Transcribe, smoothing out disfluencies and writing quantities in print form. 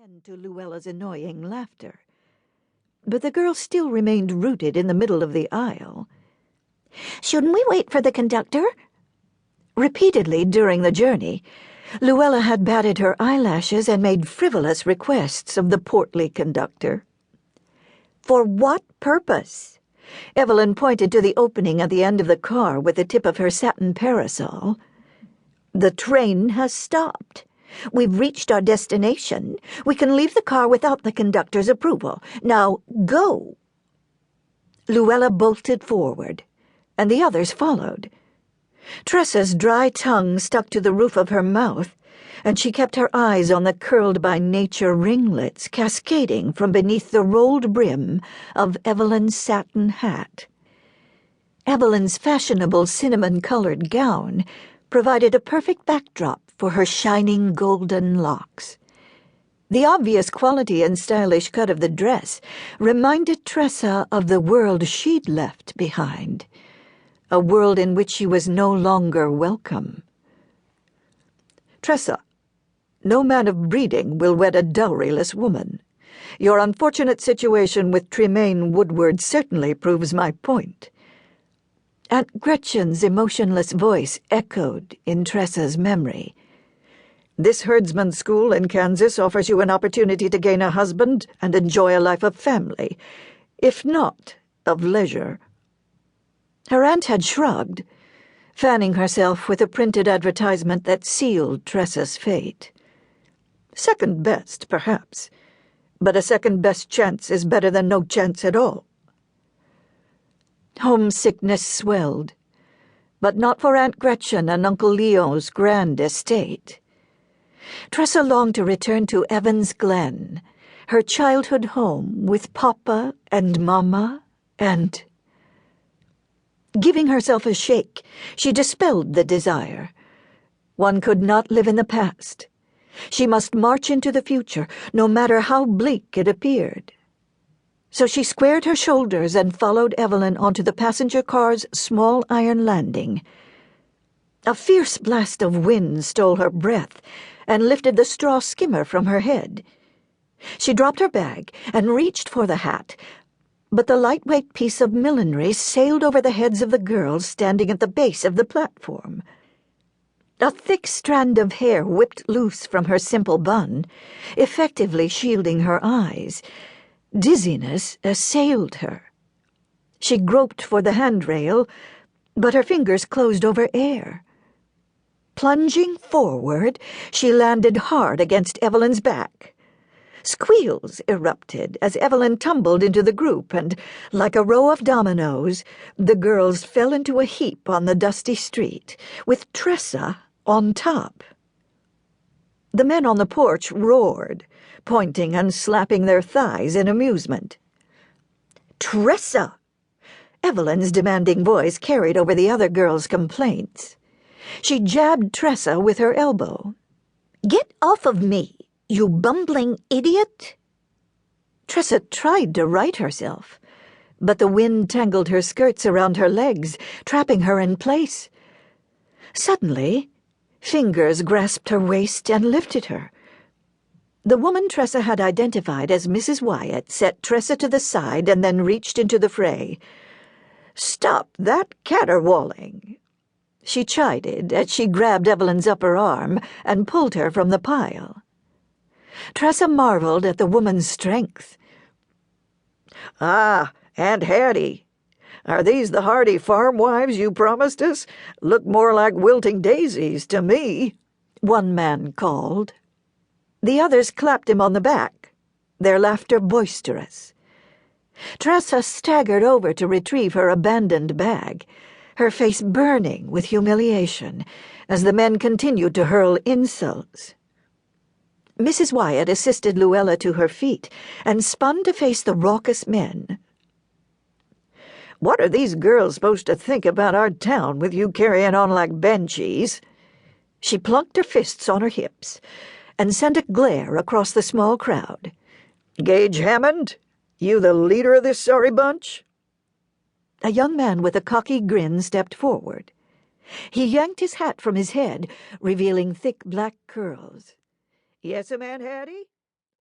end to Luella's annoying laughter. But the girl still remained rooted in the middle of the aisle. "Shouldn't we wait for the conductor?" Repeatedly during the journey, Luella had batted her eyelashes and made frivolous requests of the portly conductor. "For what purpose?" Evelyn pointed to the opening at the end of the car with the tip of her satin parasol. "The train has stopped. We've reached our destination. We can leave the car without the conductor's approval. Now, go!" Luella bolted forward, and the others followed. Tressa's dry tongue stuck to the roof of her mouth, and she kept her eyes on the curled-by-nature ringlets cascading from beneath the rolled brim of Evelyn's satin hat. Evelyn's fashionable cinnamon-colored gown provided a perfect backdrop for her shining golden locks. The obvious quality and stylish cut of the dress reminded Tressa of the world she'd left behind, a world in which she was no longer welcome. "Tressa, no man of breeding will wed a dowryless woman. Your unfortunate situation with Tremaine Woodward certainly proves my point." Aunt Gretchen's emotionless voice echoed in Tressa's memory. "This herdsman's school in Kansas offers you an opportunity to gain a husband and enjoy a life of family, if not of leisure." Her aunt had shrugged, fanning herself with a printed advertisement that sealed Tressa's fate. "Second best, perhaps, but a second-best chance is better than no chance at all." Homesickness swelled, but not for Aunt Gretchen and Uncle Leo's grand estate. Tressa longed to return to Evans Glen, her childhood home with Papa and Mama and... Giving herself a shake, she dispelled the desire. One could not live in the past. She must march into the future, no matter how bleak it appeared. So she squared her shoulders and followed Evelyn onto the passenger car's small iron landing. A fierce blast of wind stole her breath and lifted the straw skimmer from her head. She dropped her bag and reached for the hat, but the lightweight piece of millinery sailed over the heads of the girls standing at the base of the platform. A thick strand of hair whipped loose from her simple bun, effectively shielding her eyes. Dizziness assailed her. She groped for the handrail, but her fingers closed over air. Plunging forward, she landed hard against Evelyn's back. Squeals erupted as Evelyn tumbled into the group, and, like a row of dominoes, the girls fell into a heap on the dusty street, with Tressa on top. The men on the porch roared, pointing and slapping their thighs in amusement. "Tressa!" Evelyn's demanding voice carried over the other girls' complaints. She jabbed Tressa with her elbow. "Get off of me, you bumbling idiot!" Tressa tried to right herself, but the wind tangled her skirts around her legs, trapping her in place. Suddenly, fingers grasped her waist and lifted her. The woman Tressa had identified as Mrs. Wyatt set Tressa to the side and then reached into the fray. "Stop that caterwauling!" she chided as she grabbed Evelyn's upper arm and pulled her from the pile. Tressa marveled at the woman's strength. "Ah, Aunt Hattie, are these the hardy farm wives you promised us? Look more like wilting daisies to me," one man called. The others clapped him on the back, their laughter boisterous. Tressa staggered over to retrieve her abandoned bag, her face burning with humiliation as the men continued to hurl insults. Mrs. Wyatt assisted Luella to her feet and spun to face the raucous men. "What are these girls supposed to think about our town with you carrying on like banshees?" She plunked her fists on her hips and sent a glare across the small crowd. "Gage Hammond, you the leader of this sorry bunch?" A young man with a cocky grin stepped forward. He yanked his hat from his head, revealing thick black curls. "Yes'm, Aunt Hattie?"